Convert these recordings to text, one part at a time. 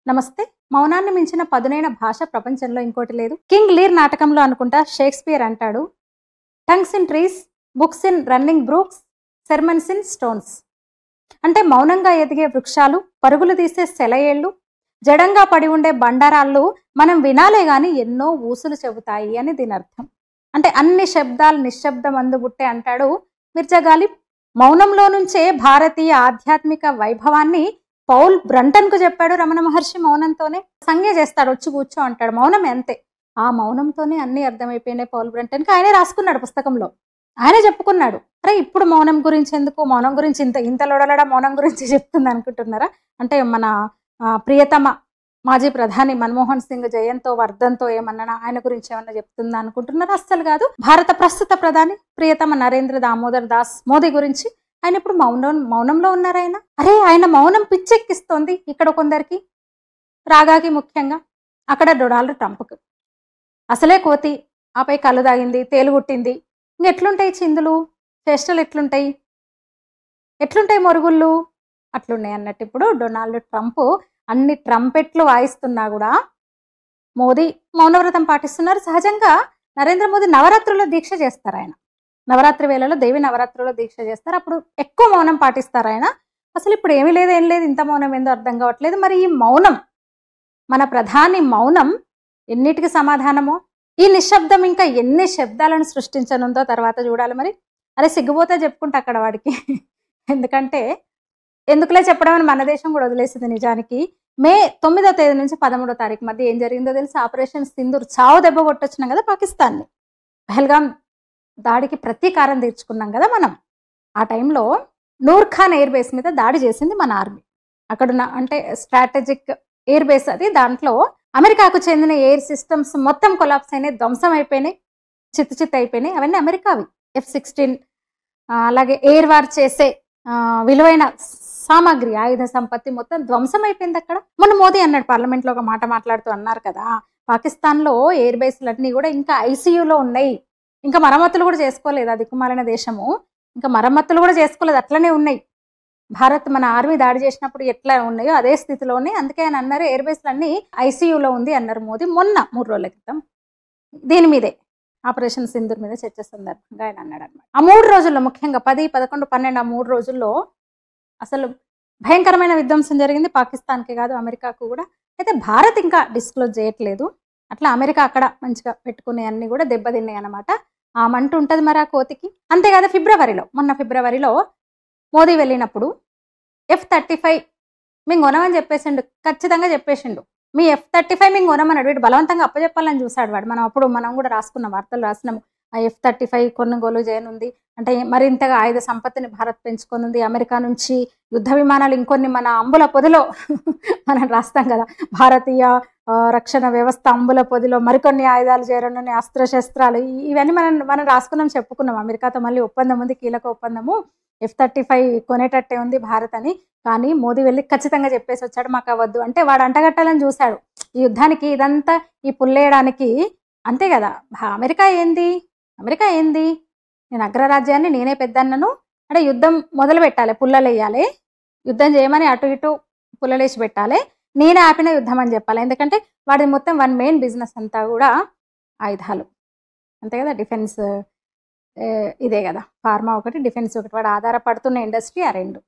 నమస్తే. మౌనాన్ని మించిన పదునైన భాష ప్రపంచంలో ఇంకోటి లేదు. కింగ్ లీర్ నాటకంలో అనుకుంటా షేక్స్పియర్ అంటాడు, tongues in trees, books in running Brooks, sermons in stones. అంటే మౌనంగా ఎదిగే వృక్షాలు, పరుగులు తీసే సెలయేళ్లు, జడంగా పడి ఉండే బండారాళ్ళు మనం వినాలే గాని ఎన్నో ఊసులు చెబుతాయి అని దీని అర్థం. అంటే అన్ని శబ్దాలు నిశ్శబ్దం అందుబుట్టే అంటాడు మిర్జా గాలిబ్. మౌనంలో నుంచే భారతీయ ఆధ్యాత్మిక వైభవాన్ని పౌల్ బ్రంటన్ కు చెప్పాడు రమణ మహర్షి. మౌనంతోనే సంజ్ఞ చేస్తాడు, వచ్చి కూర్చో అంటాడు. మౌనం అంతే, ఆ మౌనంతోనే అన్ని అర్థమైపోయినాయి పౌల్ బ్రంటన్ కి. ఆయనే రాసుకున్నాడు పుస్తకంలో, ఆయనే చెప్పుకున్నాడు. అరే ఇప్పుడు మౌనం గురించి ఎందుకు, మౌనం గురించి ఇంత లొడలడ మౌనం గురించి చెప్తుంది అనుకుంటున్నారా? అంటే మన ప్రియతమ మాజీ ప్రధాని మన్మోహన్ సింగ్ జయంతో వర్ధంతో ఏమన్నా ఆయన గురించి ఏమన్నా చెప్తుందా అనుకుంటున్నారా? అస్సలు కాదు. భారత ప్రస్తుత ప్రధాని ప్రియతమ నరేంద్ర దామోదర్ దాస్ మోదీ గురించి. ఆయన ఇప్పుడు మౌనంలో ఉన్నారు. అరే ఆయన మౌనం పిచ్చెక్కిస్తోంది ఇక్కడ కొందరికి, రాగాకి ముఖ్యంగా, అక్కడ డొనాల్డ్ ట్రంప్కి. అసలే కోతి, ఆపై కళ్ళు తాగింది, తేలుగుట్టింది. ఇంకెట్లుంటాయి చిందులు, చేష్టలు ఎట్లుంటాయి మొరుగుళ్ళు అట్లున్నాయి అన్నట్టు. ఇప్పుడు డొనాల్డ్ ట్రంప్ అన్ని ట్రంపెట్లు వాయిస్తున్నా కూడా మోదీ మౌనవ్రతం పాటిస్తున్నారు. సహజంగా నరేంద్ర మోదీ నవరాత్రుల్లో దీక్ష చేస్తారు. ఆయన నవరాత్రి వేళలో దేవి నవరాత్రుల్లో దీక్ష చేస్తారు, అప్పుడు ఎక్కువ మౌనం పాటిస్తారు ఆయన. అసలు ఇప్పుడు ఏమీ లేదు, ఏం లేదు, ఇంత మౌనం ఏందో అర్థం కావట్లేదు. మరి ఈ మౌనం, మన ప్రధాని మౌనం ఎన్నిటికి సమాధానమో, ఈ నిశ్శబ్దం ఇంకా ఎన్ని శబ్దాలను సృష్టించనుందో తర్వాత చూడాలి. మరి అరే సిగ్గుపోతే చెప్పుకుంటా అక్కడ వాడికి. ఎందుకంటే ఎందుకులే చెప్పడం అని మన దేశం కూడా వదిలేసింది. నిజానికి మే 9వ తేదీ నుంచి 13వ తారీఖు మధ్య ఏం జరిగిందో తెలిసి ఆపరేషన్ సింధూర్ చావు దెబ్బ కొట్టొచ్చినాం కదా పాకిస్తాన్ని. పహల్గాం దాడికి ప్రతీకారం తీర్చుకున్నాం కదా మనం. ఆ టైంలో నూర్ఖాన్ ఎయిర్ బేస్ మీద దాడి చేసింది మన ఆర్మీ. అక్కడున్న అంటే స్ట్రాటజిక్ ఎయిర్ బేస్ అది. దాంట్లో అమెరికాకు చెందిన ఎయిర్ సిస్టమ్స్ మొత్తం కొలాప్స్ అయినాయి, ధ్వంసం అయిపోయినాయి, చిత్తు అయిపోయినాయి. అవన్నీ అమెరికావి. F-16 అలాగే ఎయిర్ వార్ చేసే విలువైన సామాగ్రి, ఆయుధ సంపత్తి మొత్తం ధ్వంసం అయిపోయింది అక్కడ. మొన్న మోదీ అన్నాడు పార్లమెంట్ లో, ఒక మాట మాట్లాడుతూ అన్నారు కదా, పాకిస్తాన్ లో ఎయిర్ బేస్లన్నీ కూడా ఇంకా ఐసీయూలో ఉన్నాయి, ఇంకా మరమ్మతులు కూడా చేసుకోలేదు. అది దిక్కుమాలిన దేశము, ఇంకా మరమ్మతులు కూడా చేసుకోలేదు, అట్లనే ఉన్నాయి. భారత్ మన ఆర్మీ దాడి చేసినప్పుడు ఎట్లా ఉన్నాయో అదే స్థితిలోనే. అందుకే ఆయన అన్నారు ఎయిర్ బేస్లన్నీ ఐసీయూలో ఉంది అన్నారు మోదీ మొన్న 3 రోజుల క్రితం. దీని మీదే ఆపరేషన్ సింధూర్ మీద చర్చ సందర్భంగా ఆయన అన్నాడు అనమాట. ఆ 3 రోజుల్లో ముఖ్యంగా 10, 11, 12 ఆ 3 రోజుల్లో అసలు భయంకరమైన విధ్వంసం జరిగింది. పాకిస్తాన్కి కాదు అమెరికాకు కూడా. అయితే భారత్ ఇంకా డిస్క్లోజ్ చేయట్లేదు. అట్లా అమెరికా అక్కడ మంచిగా పెట్టుకునే అన్ని కూడా దెబ్బతిన్నాయి అనమాట. ఆ మంట ఉంటుంది మరి ఆ కోతికి. అంతేకాదు మొన్న ఫిబ్రవరిలో మోదీ వెళ్ళినప్పుడు F-35 మేము కొనమని చెప్పేసిండు, ఖచ్చితంగా చెప్పేసిండు. మీ F-35 మేము కొనమన్నాడు. వీడు బలవంతంగా అప్పచెప్పాలని చూశాడు వాడు. మనం కూడా రాసుకున్నాం, వార్తలు రాసినాము. ఆ F-35 కొనుగోలు చేయనుంది అంటే మరింతగా ఆయుధ సంపత్తిని భారత్ పెంచుకొనుంది. అమెరికా నుంచి యుద్ధ విమానాలు ఇంకొన్ని మన అంబుల పొదిలో మనం రాస్తాం కదా, భారతీయ రక్షణ వ్యవస్థ అంబుల పొదిలో మరికొన్ని ఆయుధాలు చేరనున్నాయి, అస్త్రశస్త్రాలు, ఇవన్నీ మనం రాసుకున్నాం, చెప్పుకున్నాం. అమెరికాతో మళ్ళీ ఒప్పందం ఉంది, కీలక ఒప్పందము. F-35 కొనేటట్టే ఉంది భారత్ అని. కానీ మోదీ వెళ్ళి ఖచ్చితంగా చెప్పేసి వచ్చాడు మాకు అవ్వద్దు అంటే. వాడు అంటగట్టాలని చూశాడు ఈ యుద్ధానికి, ఇదంతా ఈ పుల్లేయడానికి. అంతే కదా, అమెరికా ఏంది, నేను అగ్రరాజ్యాన్ని, నేనే పెద్దన్నను అంటే యుద్ధం మొదలు పెట్టాలి, పుల్లలు వేయాలి, యుద్ధం చేయమని అటు ఇటు పుల్లలేసి పెట్టాలి, నేనే ఆపిన యుద్ధం అని చెప్పాలి. ఎందుకంటే వాడి మొత్తం వన్ మెయిన్ బిజినెస్ అంతా కూడా ఆయుధాలు, అంతే కదా, డిఫెన్స్ ఇదే కదా, ఫార్మా ఒకటి, డిఫెన్స్ ఒకటి. వాడు ఆధారపడుతున్న ఇండస్ట్రీ ఆ రెండు.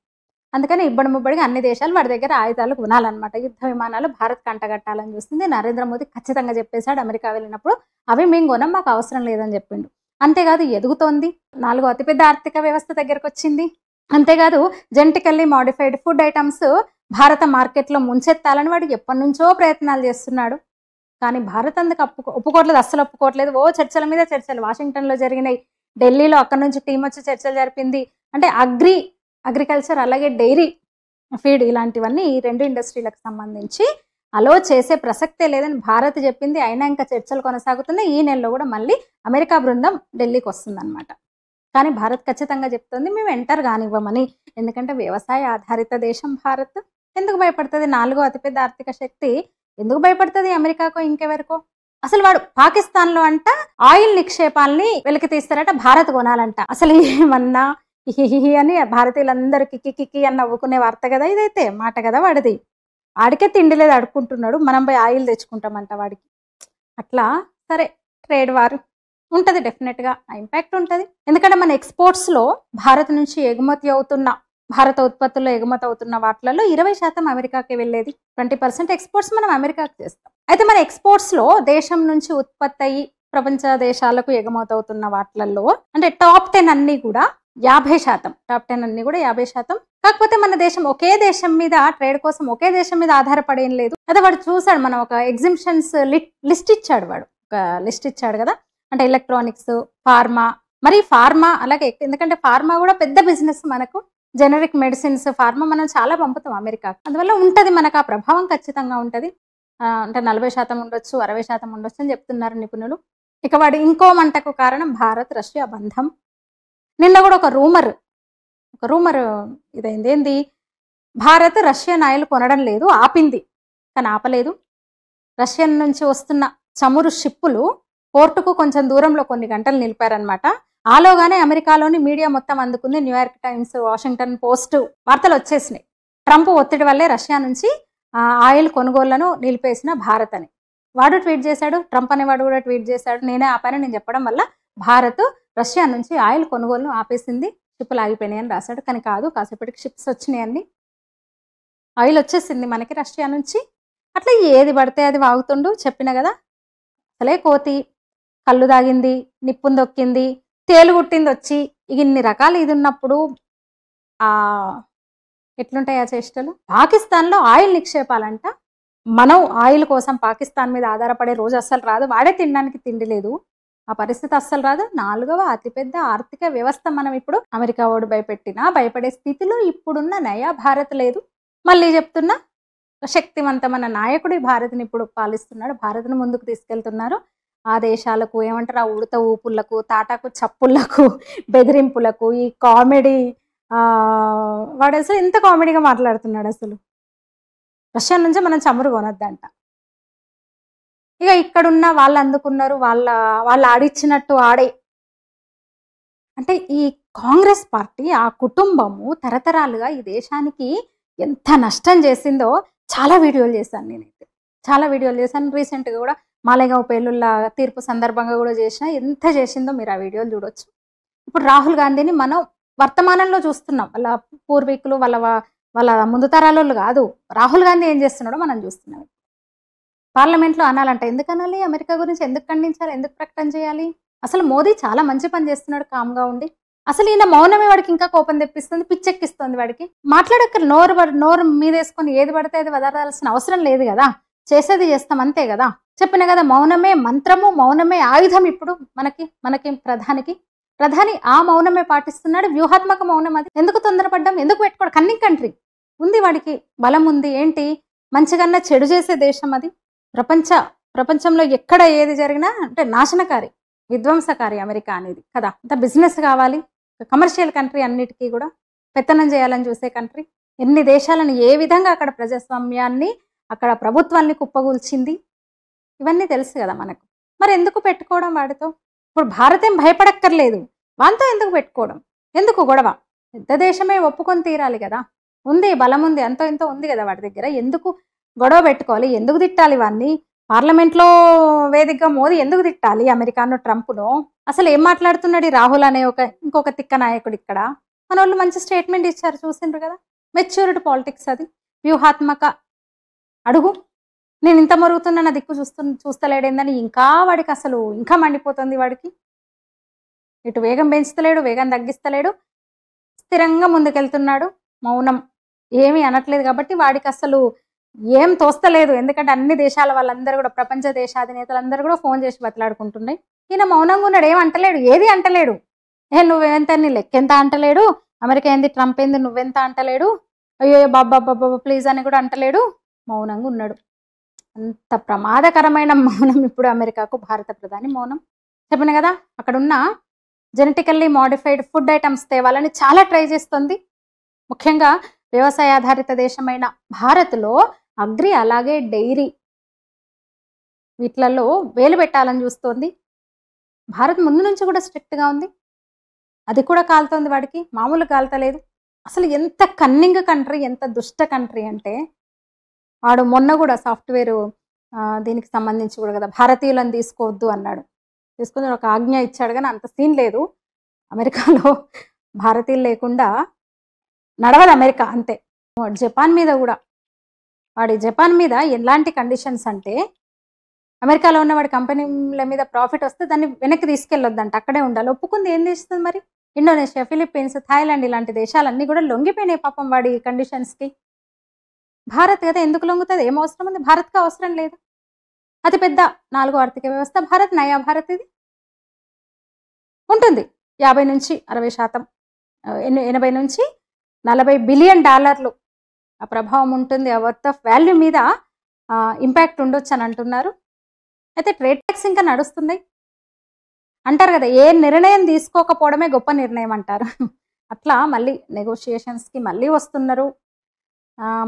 అందుకని ముబ్బడిగా అన్ని దేశాలు వాడి దగ్గర ఆయుధాలు కొనాలన్నమాట. యుద్ధ విమానాలు భారత్ కంటగట్టాలని చూస్తుంది. నరేంద్ర మోదీ ఖచ్చితంగా చెప్పేశాడు అమెరికా వెళ్ళినప్పుడు, అవి మేము కొనం, మాకు అవసరం లేదని చెప్పిండు. అంతేకాదు ఎదుగుతోంది, 4వ అతిపెద్ద ఆర్థిక వ్యవస్థ దగ్గరకు వచ్చింది. అంతేకాదు జెనెటికల్లీ మాడిఫైడ్ ఫుడ్ ఐటమ్స్ భారత మార్కెట్లో ముంచెత్తాలని వాడు ఎప్పటి నుంచో ప్రయత్నాలు చేస్తున్నాడు. కానీ భారత్ అందుకు ఒప్పుకోవట్లేదు, అస్సలు ఒప్పుకోవట్లేదు. చర్చల మీద చర్చలు వాషింగ్టన్లో జరిగినాయి, ఢిల్లీలో అక్కడ నుంచి టీం వచ్చి చర్చలు జరిపింది. అంటే అగ్రికల్చర్ అలాగే డైరీ ఫీడ్ ఇలాంటివన్నీ ఈ 2 ఇండస్ట్రీలకు సంబంధించి అలో చేసే ప్రసక్తే లేదని భారత్ చెప్పింది. అయినా ఇంకా చర్చలు కొనసాగుతున్నాయి. ఈ నెలలో కూడా మళ్ళీ అమెరికా బృందం ఢిల్లీకి వస్తుందన్నమాట. కానీ భారత్ ఖచ్చితంగా చెప్తుంది మేము ఎంటర్ కానివ్వమని. ఎందుకంటే వ్యవసాయ ఆధారిత దేశం భారత్. ఎందుకు భయపడుతుంది? 4వ అతిపెద్ద ఆర్థిక శక్తి ఎందుకు భయపడుతుంది అమెరికాకో ఇంకెవరికో? అసలు వాడు పాకిస్తాన్ లో అంట ఆయిల్ నిక్షేపాలని వెలికి తీస్తారట, భారత్ కొనాలంట. అసలు ఏమన్నా హిహిహి అని భారతీయులందరూ కిక్కి అని నవ్వుకునే వార్త కదా ఇదైతే, మాట కదా వాడిది. ఆడికే తిండి లేదు అడుక్కుంటున్నాడు, మనం పోయి ఆయిల్ తెచ్చుకుంటామంట వాడికి. అట్లా సరే ట్రేడ్ వార్ ఉంటది, డెఫినెట్ గా ఇంపాక్ట్ ఉంటది. ఎందుకంటే మన ఎక్స్పోర్ట్స్ లో భారత్ నుంచి ఎగుమతి అవుతున్న, భారత ఉత్పత్తుల్లో ఎగుమతి అవుతున్న వాటిలలో 20% అమెరికాకి వెళ్ళేది. 20% ఎక్స్పోర్ట్స్ మనం అమెరికాకి చేస్తాం. అయితే మన ఎక్స్పోర్ట్స్ లో దేశం నుంచి ఉత్పత్తి అయ్యి ప్రపంచ దేశాలకు ఎగుమతి అవుతున్న వాటిలలో అంటే టాప్ 10 అన్ని కూడా 50%, టాప్ 10 అన్ని కూడా 50%. కాకపోతే మన దేశం ఒకే దేశం మీద, ట్రేడ్ కోసం ఒకే దేశం మీద ఆధారపడేం లేదు. అదే వాడు చూసాడు, మనం ఒక ఎగ్జిబిషన్స్ లిస్ట్ ఇచ్చాడు, వాడు ఒక లిస్ట్ ఇచ్చాడు కదా. అంటే ఎలక్ట్రానిక్స్, ఫార్మా, మరి ఫార్మా అలాగే, ఎందుకంటే ఫార్మా కూడా పెద్ద బిజినెస్ మనకు. జెనరిక్ మెడిసిన్స్, ఫార్మా మనం చాలా పంపుతాం అమెరికాకు. అందువల్ల ఉంటది మనకు ఆ ప్రభావం ఖచ్చితంగా ఉంటది. అంటే 40% ఉండొచ్చు, 60% ఉండొచ్చు అని చెప్తున్నారు నిపుణులు. ఇక వాడు ఇంకో మంటకు కారణం భారత్ రష్యా బంధం. నిన్న కూడా ఒక రూమర్ ఇదైంది. ఏంది? భారత్ రష్యన్ ఆయిల్ కొనడం లేదు, ఆపింది. కానీ ఆపలేదు. రష్యన్ నుంచి వస్తున్న చమురు షిప్పులు పోర్టుకు కొంచెం దూరంలో కొన్ని గంటలు నిలిపారనమాట. ఆలోగానే అమెరికాలోని మీడియా మొత్తం అందుకుంది. న్యూయార్క్ టైమ్స్, వాషింగ్టన్ పోస్ట్ వార్తలు వచ్చేసినాయి. ట్రంప్ ఒత్తిడి వల్లే రష్యా నుంచి ఆయిల్ కొనుగోళ్లను నిలిపేసిన భారత్ అని వాడు ట్వీట్ చేశాడు. ట్రంప్ అనేవాడు కూడా ట్వీట్ చేశాడు, నేనే ఆపానని నేను చెప్పడం వల్ల భారత్ రష్యా నుంచి ఆయిల్ కొనుగోలును ఆపేసింది, షిప్పులు ఆగిపోయినాయి అని రాశాడు. కానీ కాదు, కాసేపటికి షిప్స్ వచ్చినాయి, అన్ని ఆయిల్ వచ్చేసింది మనకి రష్యా నుంచి. అట్లా ఏది పడితే అది వాగుతుండు. చెప్పిన కదా, అసలే కోతి కళ్ళు దాగింది, నిప్పును దొక్కింది, తేలు గుట్టింది వచ్చి, ఇన్ని రకాలు ఇది ఉన్నప్పుడు ఎట్లుంటాయి ఆ చేష్టలు? పాకిస్తాన్లో ఆయిల్ నిక్షేపాలంట. మనం ఆయిల్ కోసం పాకిస్తాన్ మీద ఆధారపడే రోజు అస్సలు రాదు. వాడే తినడానికి తిండి లేదు, ఆ పరిస్థితి అస్సలు రాదు. 4వ అతిపెద్ద ఆర్థిక వ్యవస్థ మనం ఇప్పుడు. అమెరికా ఓడు భయపెట్టినా భయపడే స్థితిలో ఇప్పుడున్న నయా భారత్ లేదు. మళ్ళీ చెప్తున్నా, శక్తివంతమైన నాయకుడు ఈ భారత్ని ఇప్పుడు పాలిస్తున్నాడు, భారత్ను ముందుకు తీసుకెళ్తున్నారు. ఆ దేశాలకు ఏమంటారు, ఆ ఉడత ఊపులకు, తాటాకు చప్పుళ్లకు, బెదిరింపులకు, ఈ కామెడీ, వాడు అసలు ఎంత కామెడీగా మాట్లాడుతున్నాడు. అసలు రష్యా నుంచి మనం చమురు కొనొద్దంట. ఇక ఇక్కడున్న వాళ్ళు అందుకున్నారు, వాళ్ళు ఆడిచ్చినట్టు ఆడే. అంటే ఈ కాంగ్రెస్ పార్టీ, ఆ కుటుంబము తరతరాలుగా ఈ దేశానికి ఎంత నష్టం చేసిందో చాలా వీడియోలు చేశాను నేనైతే, చాలా వీడియోలు చేశాను. రీసెంట్గా కూడా మాలేగావ్ పేలుళ్ళ తీర్పు సందర్భంగా కూడా చేసిన. ఎంత చేసిందో మీరు ఆ వీడియోలు చూడొచ్చు. ఇప్పుడు రాహుల్ గాంధీని మనం వర్తమానంలో చూస్తున్నాం, వాళ్ళ పూర్వీకులు, వాళ్ళ ముందు తరాలు కాదు. రాహుల్ గాంధీ ఏం చేస్తున్నాడో మనం చూస్తున్నాం. పార్లమెంట్లో అనాలంట, ఎందుకు అనాలి? అమెరికా గురించి ఎందుకు ఖండించాలి, ఎందుకు ప్రకటన చేయాలి? అసలు మోదీ చాలా మంచి పని చేస్తున్నాడు కామ్గా ఉండి. అసలు ఈయన మౌనమే వాడికి ఇంకా కోపం తెప్పిస్తుంది, పిచ్చెక్కిస్తుంది వాడికి. మాట్లాడక్కర్ నోరు మీదేసుకొని ఏది పడితే అది వదలాల్సిన అవసరం లేదు కదా, చేసేది చేస్తాం అంతే కదా. చెప్పిన కదా, మౌనమే మంత్రము, మౌనమే ఆయుధం ఇప్పుడు మనకి ప్రధాని ఆ మౌనమే పాటిస్తున్నాడు. వ్యూహాత్మక మౌనం అది. ఎందుకు తొందరపడ్డాం, ఎందుకు పెట్టుకోవడం? కన్నింగ్ కంట్రీ ఉంది, వాడికి బలం ఉంది. ఏంటి, మంచిగా చెడు చేసే దేశం అది. ప్రపంచంలో ఎక్కడ ఏది జరిగినా అంటే నాశనకారి, విధ్వంసకారి అమెరికా అనేది కదా. అంత బిజినెస్ కావాలి, కమర్షియల్ కంట్రీ, అన్నిటికీ కూడా పెత్తనం చేయాలని చూసే కంట్రీ. ఎన్ని దేశాలను ఏ విధంగా అక్కడ ప్రజాస్వామ్యాన్ని, అక్కడ ప్రభుత్వాన్ని కుప్పగూల్చింది, ఇవన్నీ తెలుసు కదా మనకు. మరి ఎందుకు పెట్టుకోవడం వాడితో? ఇప్పుడు భారత్ ఏం భయపడక్కర్లేదు, వాంతో ఎందుకు పెట్టుకోవడం, ఎందుకు గొడవ? పెద్ద దేశమే ఒప్పుకొని తీరాలి కదా, ఉంది బలం ఉంది, అంతో ఇంతో ఉంది కదా వాడి దగ్గర. ఎందుకు గొడవ పెట్టుకోవాలి, ఎందుకు తిట్టాలి వాడిని? పార్లమెంట్లో వేదికగా మోదీ ఎందుకు తిట్టాలి అమెరికాను, ట్రంప్ను? అసలు ఏం మాట్లాడుతున్నాడు ఈ రాహుల్ అనే ఇంకొక తిక్క నాయకుడు ఇక్కడ? మన వాళ్ళు మంచి స్టేట్మెంట్ ఇచ్చారు, చూసిండ్రు కదా. మెచ్యూరిటీ పాలిటిక్స్ అది, వ్యూహాత్మక అడుగు. నేను ఇంత మరుగుతున్నా నా దిక్కు చూస్తలేడేందని ఇంకా వాడికి అసలు ఇంకా మండిపోతుంది వాడికి. ఇటు వేగం పెంచుతలేడు, వేగం తగ్గిస్తలేడు, స్థిరంగా ముందుకెళ్తున్నాడు. మౌనం, ఏమీ అనట్లేదు కాబట్టి వాడికి అసలు ఏం తోస్తలేదు. ఎందుకంటే అన్ని దేశాల వాళ్ళందరూ కూడా, ప్రపంచ దేశాధినేతలందరూ కూడా ఫోన్ చేసి బతలాడుకుంటున్నాయి. ఈయన మౌనంగా ఉన్నాడు, ఏం అంటలేడు, ఏది అంటలేడు. నువ్వెంత, నీ లెక్కెంత అంటలేడు, అమెరికా ఏంది, ట్రంప్ ఏంది, నువ్వెంత అంటలేడు, అయ్యో బాబా ప్లీజ్ అని కూడా అంటలేడు, మౌనంగా ఉన్నాడు. అంత ప్రమాదకరమైన మౌనం ఇప్పుడు అమెరికాకు భారత ప్రధాని మౌనం. చెప్పిన కదా, అక్కడున్న జెనెటికల్లీ మోడిఫైడ్ ఫుడ్ ఐటమ్స్ తేవాలని చాలా ట్రై చేస్తుంది. ముఖ్యంగా వ్యవసాయ ఆధారిత దేశమైన భారత్లో అగ్రి అలాగే డైరీ వీటిలలో వేలు పెట్టాలని చూస్తోంది. భారత్ ముందు నుంచి కూడా స్ట్రిక్ట్‌గా ఉంది. అది కూడా కాలుతోంది వాడికి. మామూలుగా కాలుతలేదు. అసలు ఎంత కన్నింగ్ కంట్రీ, ఎంత దుష్ట కంట్రీ అంటే, వాడు మొన్న కూడా సాఫ్ట్‌వేర్ దీనికి సంబంధించి కూడా కదా! భారతీయులను తీసుకోవద్దు అన్నాడు. తీసుకొని ఒక ఆజ్ఞ ఇచ్చాడు గానీ అంత సీన్ లేదు. అమెరికాలో భారతీయులు లేకుండా నడవదు అమెరికా అంతే. జపాన్ మీద కూడా జపాన్ మీద ఎలాంటి కండిషన్స్ అంటే, అమెరికాలో ఉన్న వాడి కంపెనీల మీద ప్రాఫిట్ వస్తే దాన్ని వెనక్కి తీసుకెళ్ళొద్దంట. అక్కడే ఉండాలి. ఒప్పుకుంది ఏం చేస్తుంది మరి? ఇండోనేషియా, ఫిలిప్పీన్స్, థాయిలాండ్ ఇలాంటి దేశాలన్నీ కూడా లొంగిపోయినాయి పాపం వాడి కండిషన్స్‌కి. భారత్ కదా ఎందుకు లొంగుతది? ఏం అవసరం ఉంది? భారత్‌కి అవసరం లేదు. అతి పెద్ద 4వ ఆర్థిక వ్యవస్థ భారత్. నయా భారత్ ఇది. ఉంటుంది 50-60% 80-40 బిలియన్ డాలర్లు ఆ ప్రభావం ఉంటుంది. ఆ వర్త్ ఆఫ్ వాల్యూ మీద ఇంపాక్ట్ ఉండొచ్చు అని అంటున్నారు. అయితే ట్రేడ్ ట్యాక్స్ ఇంకా నడుస్తుంది అంటారు కదా, ఏ నిర్ణయం తీసుకోకపోవడమే గొప్ప నిర్ణయం అంటారు. అట్లా మళ్ళీ నెగోషియేషన్స్కి మళ్ళీ వస్తున్నారు.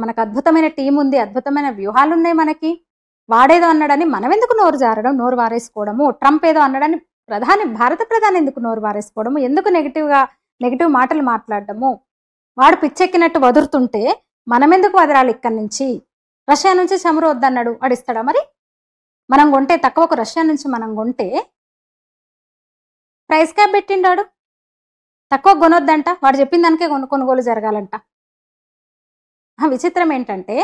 మనకు అద్భుతమైన టీం ఉంది, అద్భుతమైన వ్యూహాలు ఉన్నాయి మనకి. వాడేదో అన్నాడని మనం ఎందుకు నోరు జారడం, నోరు వారేసుకోవడము? ట్రంప్ ఏదో అన్నాడని భారత ప్రధాని ఎందుకు నోరు వారేసుకోవడము? ఎందుకు నెగిటివ్ మాటలు మాట్లాడడము? వాడు పిచ్చెక్కినట్టు వదురుతుంటే మనం ఎందుకు వదరాలి ఇక్కడి నుంచి? రష్యా నుంచి చమురు వద్దన్నాడు, వాడు ఇస్తాడా మరి? మనం కొంటే తక్కువకు రష్యా నుంచి మనం కొంటే ప్రైస్ క్యాప్ పెట్టిండాడు, తక్కువ కొనొద్దంట. వాడు చెప్పిన దానికే కొనుగోలు జరగాలంట. విచిత్రం ఏంటంటే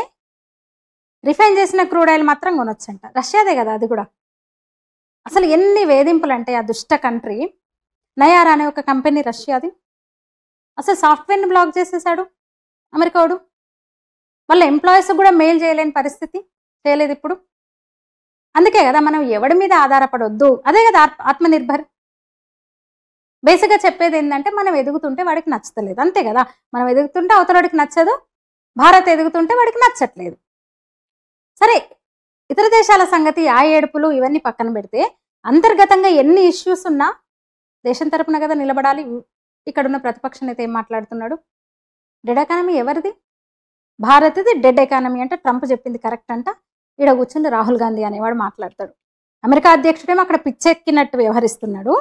రిఫైన్ చేసిన క్రూడ్ ఆయిల్ మాత్రం కొనొచ్చంట. రష్యాదే కదా అది కూడా. అసలు ఎన్ని వేధింపులు అంటే ఆ దుష్ట కంట్రీ. నయార్ అనే ఒక కంపెనీ రష్యాది. అసలు సాఫ్ట్వేర్ని బ్లాక్ చేసేసాడు అమెరికాడు. వాళ్ళ ఎంప్లాయీస్ కూడా మెయిల్ చేయలేని పరిస్థితి. చేయలేదు ఇప్పుడు. అందుకే కదా మనం ఎవడి మీద ఆధారపడొద్దు. అదే కదా ఆత్మనిర్భర్. బేసిక్గా చెప్పేది ఏంటంటే, మనం ఎదుగుతుంటే వాడికి నచ్చలేదు, అంతే కదా. మనం ఎదుగుతుంటే అవతలవాడికి నచ్చదు. భారత్ ఎదుగుతుంటే వాడికి నచ్చట్లేదు. సరే, ఇతర దేశాల సంగతి, ఆ ఏడుపులు ఇవన్నీ పక్కన పెడితే, అంతర్గతంగా ఎన్ని ఇష్యూస్ ఉన్నా దేశం తరపున కదా నిలబడాలి. ఇక్కడున్న ప్రతిపక్ష నేత ఏం మాట్లాడుతున్నాడు? డెడ్ ఎకానమీ ఎవరిది? భారత్ది డెడ్ ఎకానమీ అంటే ట్రంప్ చెప్పింది కరెక్ట్ అంట. ఈడ కూర్చుండి రాహుల్ గాంధీ అనేవాడు మాట్లాడతాడు. అమెరికా అధ్యక్షుడేమో అక్కడ పిచ్చెక్కినట్టు వ్యవహరిస్తున్నాడు.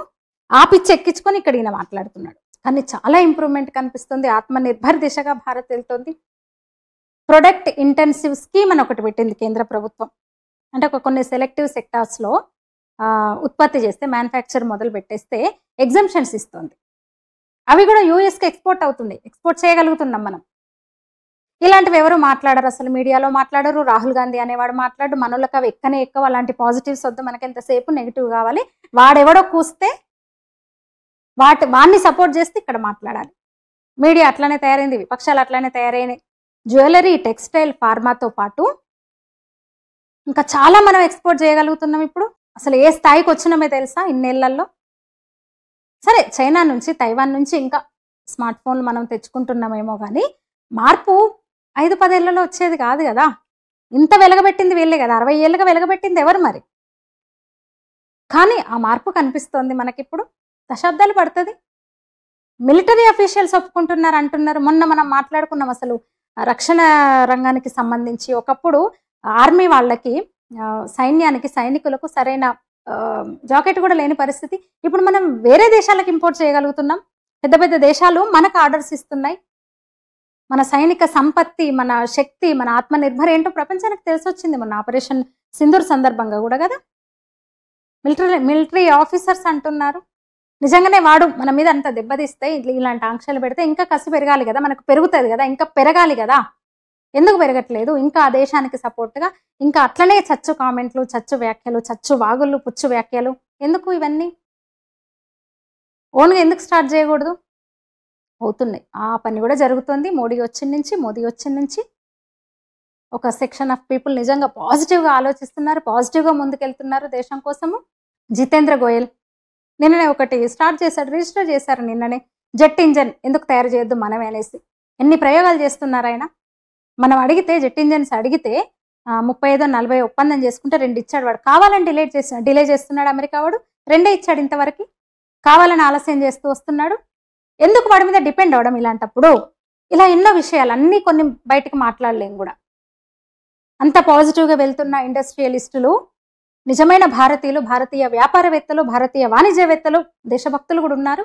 ఆ పిచ్చి ఎక్కించుకొని ఇక్కడ ఈయన మాట్లాడుతున్నాడు. కానీ చాలా ఇంప్రూవ్మెంట్ కనిపిస్తుంది. ఆత్మనిర్భర్ దిశగా భారత్ వెళ్తుంది. ప్రొడక్ట్ ఇంటెన్సివ్ స్కీమ్ అని ఒకటి పెట్టింది కేంద్ర ప్రభుత్వం. అంటే కొన్ని సెలెక్టివ్ సెక్టార్స్లో ఉత్పత్తి చేస్తే, మ్యానుఫ్యాక్చర్ మొదలు పెట్టేస్తే ఎగ్జంప్షన్స్ ఇస్తుంది. అవి కూడా యూఎస్కి ఎక్స్పోర్ట్ అవుతుంది. ఎక్స్పోర్ట్ చేయగలుగుతున్నాం మనం. ఇలాంటివి ఎవరు మాట్లాడరు, అసలు మీడియాలో మాట్లాడరు. రాహుల్ గాంధీ అనేవాడు మాట్లాడు. మనోళ్ళకి అవి ఎక్కువ అలాంటి పాజిటివ్స్ వద్దు, మనకి ఎంతసేపు నెగిటివ్ కావాలి. వాడెవడో కూస్తే వాడిని సపోర్ట్ చేస్తే ఇక్కడ మాట్లాడాలి. మీడియా అట్లనే తయారైంది, విపక్షాలు అట్లనే తయారైనాయి. జ్యువెలరీ, టెక్స్టైల్, ఫార్మాతో పాటు ఇంకా చాలా మనం ఎక్స్పోర్ట్ చేయగలుగుతున్నాం ఇప్పుడు. అసలు ఏ స్థాయికి వచ్చినామే తెలుసా ఇన్నేళ్లలో. సరే, చైనా నుంచి, తైవాన్ నుంచి ఇంకా స్మార్ట్ ఫోన్లు మనం తెచ్చుకుంటున్నామేమో, కానీ మార్పు 5-10 ఏళ్లలో వచ్చేది కాదు కదా. ఇంత వెలగబెట్టింది వీళ్ళే కదా. 60 ఏళ్ళుగా వెలగబెట్టింది ఎవరు మరి? కానీ ఆ మార్పు కనిపిస్తోంది మనకిప్పుడు. దశాబ్దాలు పడుతుంది. మిలిటరీ అఫీషియల్స్ ఒప్పుకుంటున్నారు అంటున్నారు. మొన్న మనం మాట్లాడుకున్నాం అసలు రక్షణ రంగానికి సంబంధించి. ఒకప్పుడు ఆర్మీ వాళ్ళకి, సైనికులకు సరైన జాకెట్ కూడా లేని పరిస్థితి. ఇప్పుడు మనం వేరే దేశాలకు ఇంపోర్ట్ చేయగలుగుతున్నాం. పెద్ద పెద్ద దేశాలు మనకు ఆర్డర్స్ ఇస్తున్నాయి. మన సైనిక సంపత్తి, మన శక్తి, మన ఆత్మనిర్భర్ ఏంటో ప్రపంచానికి తెలిసొచ్చింది మొన్న ఆపరేషన్ సింధూర్ సందర్భంగా కూడా కదా. మిలిటరీ ఆఫీసర్స్ అంటున్నారు. నిజంగానే వాడు మన మీద అంత దెబ్బతీస్తే, ఇలాంటి ఆంక్షలు పెడితే ఇంకా కసి పెరగాలి కదా, మనకు పెరుగుతుంది కదా, ఇంకా పెరగాలి కదా. ఎందుకు పెరగట్లేదు? ఇంకా ఆ దేశానికి సపోర్ట్గా ఇంకా అట్లనే చచ్చు కామెంట్లు, చచ్చు వ్యాఖ్యలు, చచ్చు వాగుళ్ళు, పుచ్చు వ్యాఖ్యలు ఎందుకు? ఇవన్నీ ఓన్గా ఎందుకు స్టార్ట్ చేయకూడదు? అవుతున్నాయి. ఆ పని కూడా జరుగుతుంది. మోదీ వచ్చిన నుంచి ఒక సెక్షన్ ఆఫ్ పీపుల్ నిజంగా పాజిటివ్గా ఆలోచిస్తున్నారు, పాజిటివ్గా ముందుకెళ్తున్నారు దేశం కోసము. జితేంద్ర గోయల్ నిన్ననే ఒకటి స్టార్ట్ చేశాడు, రిజిస్టర్ చేశారు నిన్ననే. జెట్ ఇంజన్ ఎందుకు తయారు చేయొద్దు మనమే అనేసి. ఎన్ని ప్రయోగాలు చేస్తున్నారు ఆయన. మనం అడిగితే, జెట్ ఇంజన్స్ అడిగితే 35-40 ఒప్పందం చేసుకుంటే 2 ఇచ్చాడు వాడు. కావాలని డిలే చేస్తున్నాడు అమెరికా వాడు. 2 ఇచ్చాడు ఇంతవరకు. కావాలని ఆలస్యం చేస్తూ వస్తున్నాడు. ఎందుకు వాడి మీద డిపెండ్ అవడం ఇలాంటప్పుడు? ఇలా ఎన్నో విషయాలు, అన్నీ కొన్ని బయటకు మాట్లాడలేం కూడా. అంత పాజిటివ్గా వెళ్తున్న ఇండస్ట్రియలిస్టులు నిజమైన భారతీయులు, భారతీయ వ్యాపారవేత్తలు, భారతీయ వాణిజ్యవేత్తలు, దేశభక్తులు కూడా ఉన్నారు.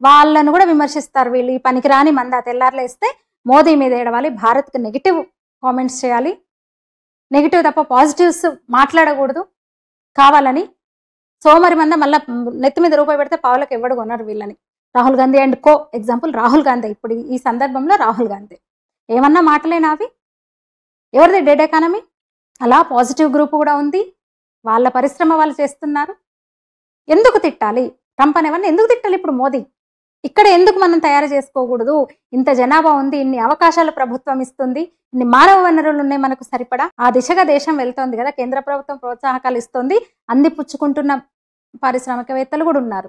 వాళ్ళను కూడా విమర్శిస్తారు. వీళ్ళు ఈ పనికిరాని మంద తెల్లారులేస్తే మోదీ మీద ఏడవాలి, భారత్కి నెగిటివ్ కామెంట్స్ చేయాలి, నెగిటివ్ తప్ప పాజిటివ్స్ మాట్లాడకూడదు కావాలని. సోమరి మంద మళ్ళీ నెత్తి మీద రూపాయి పెడితే పావులకు ఎవడు కొన్నారు వీళ్ళని. Rahul Gandhi and co example Rahul Gandhi. ఇప్పుడు ఈ సందర్భంలో రాహుల్ గాంధీ ఏమన్నా మాటలేనా అవి? ఎవరిది డెడ్ ఎకానమీ? అలా పాజిటివ్ గ్రూప్ కూడా ఉంది, వాళ్ళ పరిశ్రమ వాళ్ళు చేస్తున్నారు. ఎందుకు తిట్టాలి ట్రంప్ అనేవాడిని? ఎందుకు తిట్టాలి ఇప్పుడు మోదీ? ఇక్కడ ఎందుకు మనం తయారు చేసుకోకూడదు? ఇంత జనాభా ఉంది, ఇన్ని అవకాశాలు ప్రభుత్వం ఇస్తుంది, ఇన్ని మానవ వనరులు ఉన్నాయి మనకు సరిపడా. ఆ దిశగా దేశం వెళ్తోంది కదా, కేంద్ర ప్రభుత్వం ప్రోత్సాహకాలు ఇస్తుంది, అందిపుచ్చుకుంటున్న పారిశ్రామికవేత్తలు కూడా ఉన్నారు.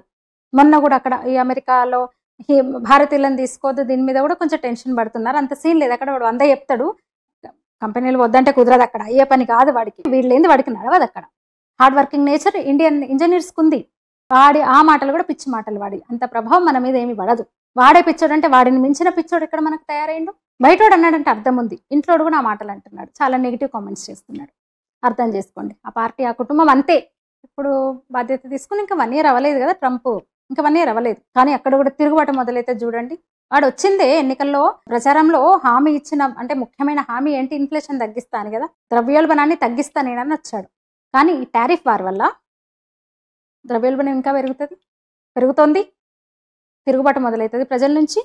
మొన్న కూడా అక్కడ ఈ అమెరికాలో భారతీయులను తీసుకోవద్దు, దీని మీద కూడా కొంచెం టెన్షన్ పడుతున్నారు. అంత సీన్ లేదు. అక్కడ వాడు 100 చెప్తాడు, కంపెనీలు వద్దంటే కుదరదు, అక్కడ అయ్యే పని కాదు వాడికి, వీళ్ళేంది వాడికి నడవదు. అక్కడ హార్డ్ వర్కింగ్ నేచర్ ఇండియన్ ఇంజనీర్స్కి ఉంది. వాడి ఆ మాటలు కూడా పిచ్చి మాటలు, వాడి అంత ప్రభావం మన మీద ఏమి పడదు. వాడే పిచ్చోడు అంటే వాడిని మించిన పిచ్చోడు ఇక్కడ మనకు తయారైండు. బయటోడు అన్నాడంటే అర్థం ఉంది, ఇంట్లోడు కూడా ఆ మాటలు అంటున్నాడు, చాలా నెగిటివ్ కామెంట్స్ చేస్తున్నాడు. అర్థం చేసుకోండి. ఆ పార్టీ ఆ కుటుంబం అంతే. ఇప్పుడు బాధ్యత తీసుకుని ఇంకా 1 year అవ్వలేదు కదా ట్రంప్, ఇంకా 1 year అవ్వలేదు, కానీ అక్కడ కూడా తిరుగుబాటు మొదలైతే చూడండి. వాడు వచ్చిందే ఎన్నికల్లో ప్రచారంలో హామీ ఇచ్చిన, అంటే ముఖ్యమైన హామీ ఏంటి? ఇన్ఫ్లేషన్ తగ్గిస్తాను కదా, ద్రవ్యోల్బణాన్ని తగ్గిస్తాను నేనని వచ్చాడు. కానీ ఈ టారిఫ్ వార్ వల్ల ద్రవ్యోల్బణం ఇంకా పెరుగుతోంది, తిరుగుబాటు మొదలవుతుంది ప్రజల నుంచి.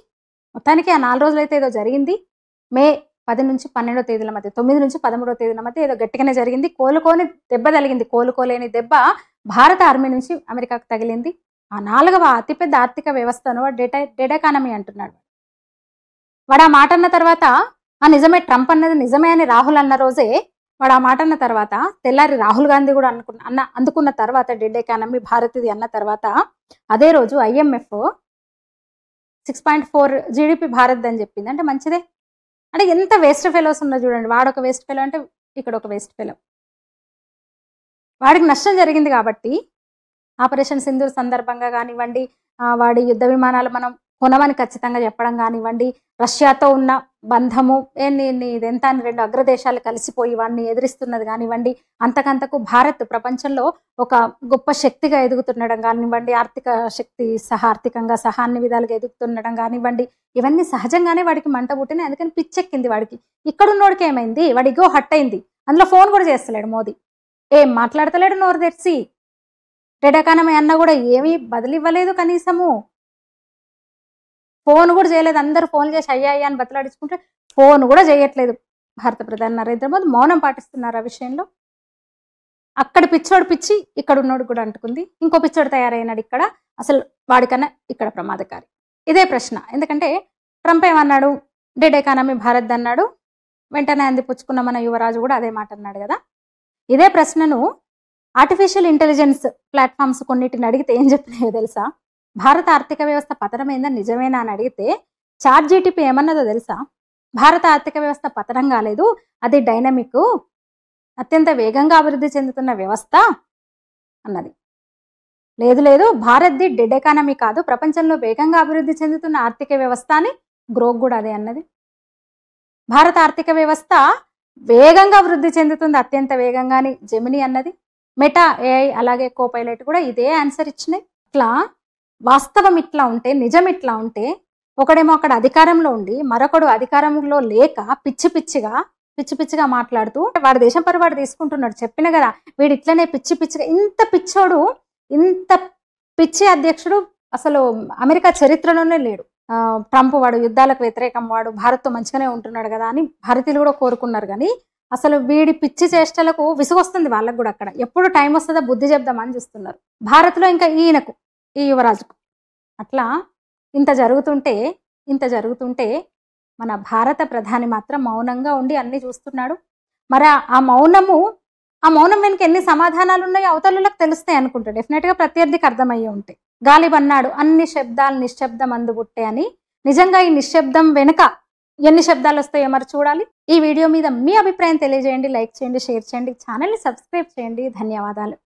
మొత్తానికి ఆ 4 రోజులైతే ఏదో జరిగింది. మే 10 నుంచి 12వ తేదీల మధ్య, 9 నుంచి 13వ తేదీల మధ్య ఏదో గట్టిగానే జరిగింది. కోలుకోని దెబ్బ తగిలింది. కోలుకోలేని దెబ్బ భారత ఆర్మీ నుంచి అమెరికాకు తగిలింది. ఆ 4వ అతిపెద్ద ఆర్థిక వ్యవస్థను డెడ్ ఎకానమీ అంటున్నాడు. వాడు ఆ మాట అన్న తర్వాత నిజమే, ట్రంప్ అన్నది నిజమే అని రాహుల్ అన్న రోజే వాడు ఆ మాట అన్న తర్వాత తెల్లారి రాహుల్ గాంధీ కూడా అందుకున్న తర్వాత డెడ్ ఎకానమీ భారత్ది అన్న తర్వాత అదే రోజు IMF 6.4 GDP భారత్ అని చెప్పింది. అంటే మంచిదే. అంటే ఎంత వేస్ట్ ఫెలోస్ ఉన్నా చూడండి. వాడొక వేస్ట్ ఫెలో అంటే ఇక్కడ ఒక వేస్ట్ ఫెలో. వాడికి నష్టం జరిగింది కాబట్టి ఆపరేషన్ సింధూర్ సందర్భంగా కానివ్వండి, వాడి యుద్ధ విమానాలు మనం కొనమని ఖచ్చితంగా చెప్పడం కానివ్వండి, రష్యాతో ఉన్న బంధము ఇదెంత అని 2 అగ్రదేశాలు కలిసిపోయి వాడిని ఎదిరిస్తున్నది కానివ్వండి, అంతకంతకు భారత్ ప్రపంచంలో ఒక గొప్ప శక్తిగా ఎదుగుతుండడం కానివ్వండి, ఆర్థిక శక్తి ఆర్థికంగా అన్ని విధాలుగా ఎదుగుతుండడం కానివ్వండి, ఇవన్నీ సహజంగానే వాడికి మంట పుట్టినాయి. అందుకని పిచ్చెక్కింది వాడికి. ఇక్కడున్నోడికి ఏమైంది? వాడి ఇగో హట్ అయింది. అందులో ఫోన్ కూడా చేస్తలేడు మోదీ, ఏం మాట్లాడతలేడు, నోరు తెరిచి. డెడ్ ఎకానమీ అన్నా కూడా ఏమీ బదిలివ్వలేదు, కనీసము ఫోన్ కూడా చేయలేదు. అందరూ ఫోన్ చేసి అయ్యా అని బతలాడించుకుంటే ఫోన్ కూడా చేయట్లేదు. భారత ప్రధాని నరేంద్ర మోదీ మౌనం పాటిస్తున్నారు ఆ విషయంలో. అక్కడ పిచ్చోడు పిచ్చి ఇక్కడ ఉన్నోడు కూడా అంటుకుంది. ఇంకో పిచ్చోడు తయారైనాడు ఇక్కడ. అసలు వాడికన్నా ఇక్కడ ప్రమాదకారి. ఇదే ప్రశ్న. ఎందుకంటే ట్రంప్ ఏమన్నాడు? డెడ్ ఎకానమీ భారత్ అన్నాడు. వెంటనే అందిపుచ్చుకున్న మన యువరాజు కూడా అదే మాట అన్నాడు కదా. ఇదే ప్రశ్నను ఆర్టిఫిషియల్ ఇంటెలిజెన్స్ ప్లాట్ఫామ్స్ కొన్నిటిని అడిగితే ఏం చెప్పినాయో తెలుసా? భారత ఆర్థిక వ్యవస్థ పతనమైందని నిజమేనా అని అడిగితే ChatGPT ఏమన్నదో తెలుసా? భారత ఆర్థిక వ్యవస్థ పతనం కాలేదు, అది డైనమిక్, అత్యంత వేగంగా అభివృద్ధి చెందుతున్న వ్యవస్థ అన్నది. లేదు భారత్ది డెడ్ ఎకానమీ కాదు, ప్రపంచంలో వేగంగా అభివృద్ధి చెందుతున్న ఆర్థిక వ్యవస్థ అని గ్రోక్ కూడా అదే అన్నది. భారత ఆర్థిక వ్యవస్థ వేగంగా వృద్ధి చెందుతుంది, అత్యంత వేగంగా అని జెమిని అన్నది. మెటా AI అలాగే కోపైలట్ కూడా ఇదే ఆన్సర్ ఇచ్చినాయి. ఇట్లా వాస్తవం ఇట్లా ఉంటే, నిజం ఇట్లా ఉంటే, ఒకడేమో అక్కడ అధికారంలో ఉండి మరొకడు అధికారంలో లేక పిచ్చి పిచ్చిగా మాట్లాడుతూ వాడి దేశం పరి వాడు తీసుకుంటున్నాడు. చెప్పిన కదా వీడు ఇట్లనే పిచ్చిగా. ఇంత పిచ్చోడు, ఇంత పిచ్చి అధ్యక్షుడు అసలు అమెరికా చరిత్రలోనే లేడు. ట్రంప్ వాడు యుద్ధాలకు వ్యతిరేకం, వాడు భారత్తో మంచిగానే ఉంటున్నాడు కదా అని భారతీయులు కూడా కోరుకున్నారు. కానీ అసలు వీడి పిచ్చి చేష్టలకు విసుగొస్తుంది వాళ్ళకు కూడా. అక్కడ ఎప్పుడు టైం వస్తుందో బుద్ధి చెప్దామని చూస్తున్నారు. భారత్లో ఇంకా ఈయనకు, ఈ యువరాజుకు అట్లా ఇంత జరుగుతుంటే మన భారత ప్రధాని మాత్రం మౌనంగా ఉండి అన్ని చూస్తున్నాడు. మరి ఆ మౌనం వెనుక ఎన్ని సమాధానాలు ఉన్నాయో అవతలకు తెలుస్తాయి అనుకుంటా. డెఫినెట్గా ప్రత్యర్థికి అర్థమయ్యే ఉంటాయి. గాలిబ్ అన్నాడు అన్ని శబ్దాలు నిశ్శబ్దం అందుబుట్టే అని. నిజంగా ఈ నిశ్శబ్దం వెనుక ఎన్ని శబ్దాలు వస్తాయో మరి చూడాలి. ఈ వీడియో మీద మీ అభిప్రాయం తెలియజేయండి, లైక్ చేయండి, షేర్ చేయండి, ఛానల్ని సబ్స్క్రైబ్ చేయండి. ధన్యవాదాలు.